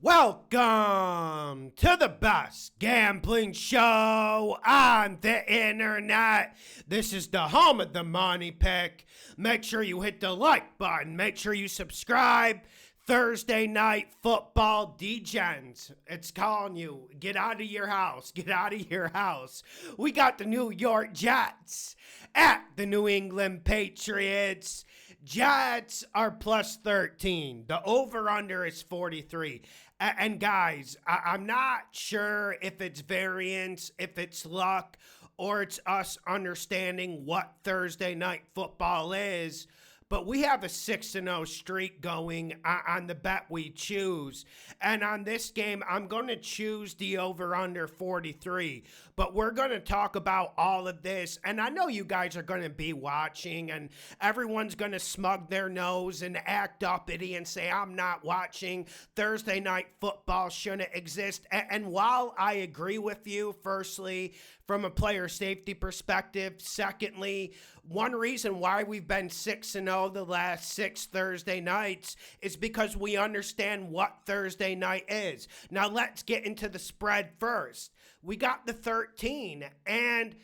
Welcome to the best gambling show on the internet. This is the home of the money pick. Make sure you hit the like button. Make sure you subscribe. Thursday night football degens. It's calling you. Get out of your house. Get out of your house. We got the New York Jets at the New England Patriots. Jets are plus 13. The over-under is 43. And guys, I'm not sure if it's variance, if it's luck, or it's us understanding what Thursday night football is. But we have a 6-0 streak going on the bet we choose. And on this game, I'm going to choose the over-under 43. But we're going to talk about all of this. And I know you guys are going to be watching. And everyone's going to smug their nose and act uppity and say, I'm not watching. Thursday night football shouldn't exist. And while I agree with you, firstly, from a player safety perspective. Secondly, one reason why we've been 6-0 the last 6 Thursday nights is because we understand what Thursday night is. Now let's get into the spread first. We got the 13, and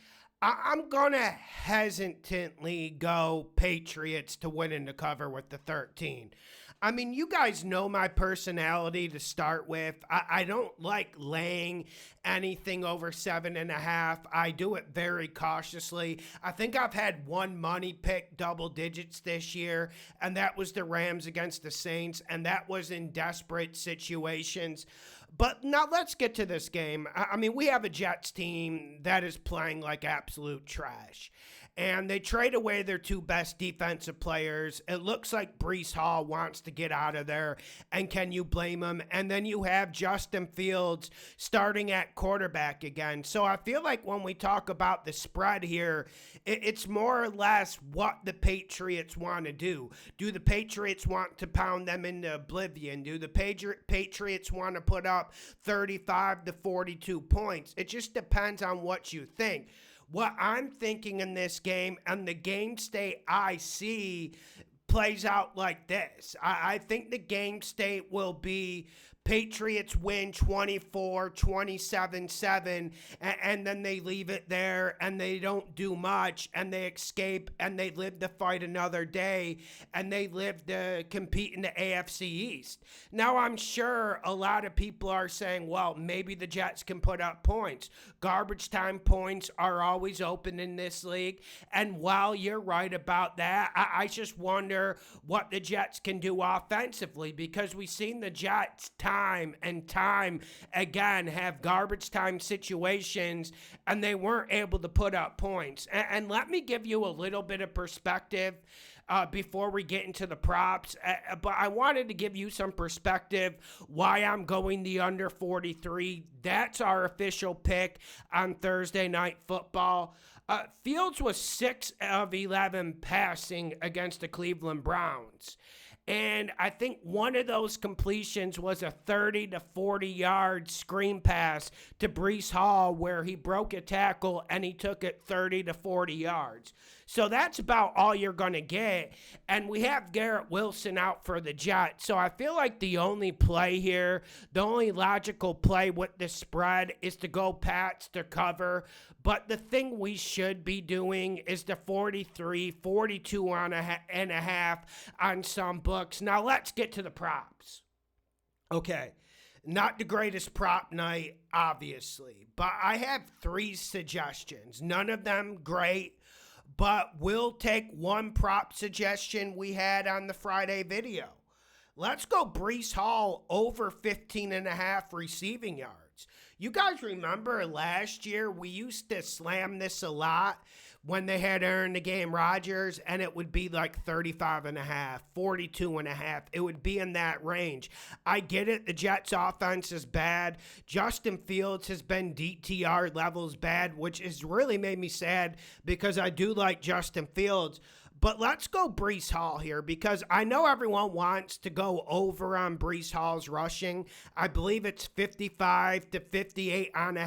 I'm going to hesitantly go Patriots to win in the cover with the 13. I mean, you guys know my personality to start with. I don't like laying anything over 7.5. I do it very cautiously. I think I've had one money pick double digits this year, and that was the Rams against the Saints, and that was in desperate situations. But now let's get to this game. I mean, we have a Jets team that is playing like absolute trash. And they trade away their 2 best defensive players. It looks like Breece Hall wants to get out of there. And can you blame him? And then you have Justin Fields starting at quarterback again. So I feel like when we talk about the spread here, it's more or less what the Patriots want to do. Do the Patriots want to pound them into oblivion? Do the Patriots want to put up 35 to 42 points? It just depends on what you think. What I'm thinking in this game and the game state I see plays out like this. I think the game state will be Patriots win 24, 27-7, and then they leave it there, and they don't do much, and they escape, and they live to fight another day, and they live to compete in the AFC East. Now, I'm sure a lot of people are saying, well, maybe the Jets can put up points. Garbage time points are always open in this league, and while you're right about that, I just wonder what the Jets can do offensively, because we've seen the Jets time and time again have garbage time situations, and they weren't able to put up points. And let me give you a little bit of perspective before we get into the props. But I wanted to give you some perspective why I'm going the under 43. That's our official pick on Thursday night football. Fields was 6 of 11 passing against the Cleveland Browns. And I think one of those completions was a 30 to 40-yard screen pass to Breece Hall where he broke a tackle and he took it 30 to 40 yards. So that's about all you're going to get. And we have Garrett Wilson out for the Jets. So I feel like the only play here, the only logical play with the spread is to go Pats to cover. But the thing we should be doing is the 43, 42 and a half on some books. Now let's get to the props. Okay. Not the greatest prop night, obviously. But I have 3 suggestions. None of them great. But we'll take one prop suggestion we had on the Friday video. Let's go Breece Hall over 15.5 receiving yards. You guys remember last year we used to slam this a lot when they had Aaron the Game Rodgers, and it would be like 35.5, 42.5. It would be in that range. I get it. The Jets offense is bad. Justin Fields has been DTR levels bad, which has really made me sad because I do like Justin Fields. But let's go Breece Hall here because I know everyone wants to go over on Breece Hall's rushing. I believe it's 55 to 58 and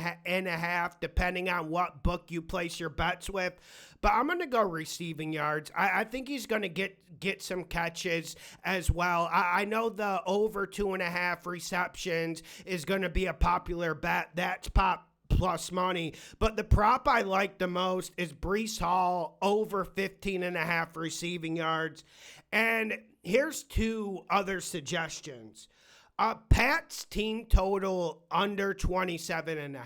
a half, depending on what book you place your bets with. But I'm going to go receiving yards. I think he's going to get some catches as well. I know the over 2.5 receptions is going to be a popular bet. That's pop plus money. But the prop I like the most is Breece Hall over 15.5 receiving yards. And here's two other suggestions. Pat's team total under 27.5.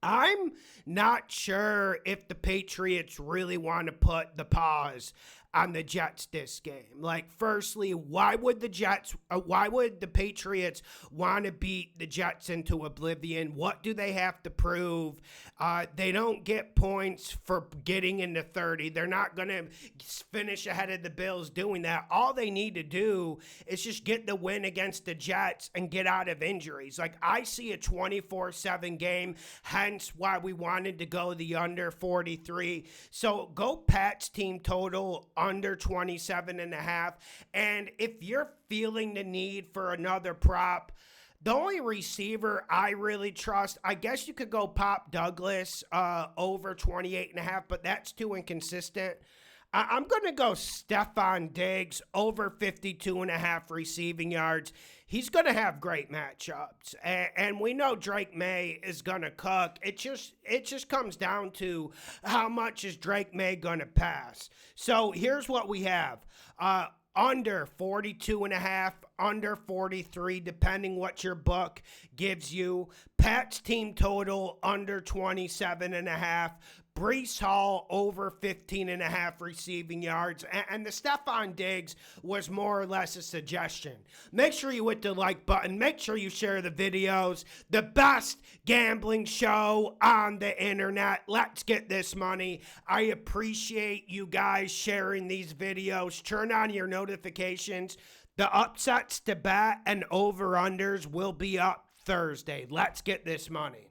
I'm not sure if the Patriots really want to put the pause on the Jets this game. Like, firstly, why would the Patriots want to beat the Jets into oblivion? What do they have to prove? They don't get points for getting into 30. They're not going to finish ahead of the Bills doing that. All they need to do is just get the win against the Jets and get out of injuries. Like, I see a 24-7 game, hence why we wanted to go the under 43. So go Pat's team total under 27.5. And if you're feeling the need for another prop, the only receiver I really trust, I guess you could go Pop Douglas over 28.5, but that's too inconsistent. I'm going to go Stephon Diggs over 52.5 receiving yards. He's going to have great matchups, and we know Drake May is going to cook. It just comes down to how much is Drake May going to pass. So here's what we have. Under 42.5, under 43, depending what your book gives you. Pat's team total under 27.5. Breece Hall over 15.5 receiving yards. And the Stephon Diggs was more or less a suggestion. Make sure you hit the like button. Make sure you share the videos. The best gambling show on the internet. Let's get this money. I appreciate you guys sharing these videos. Turn on your notifications. The upsets to bet and over-unders will be up Thursday. Let's get this money.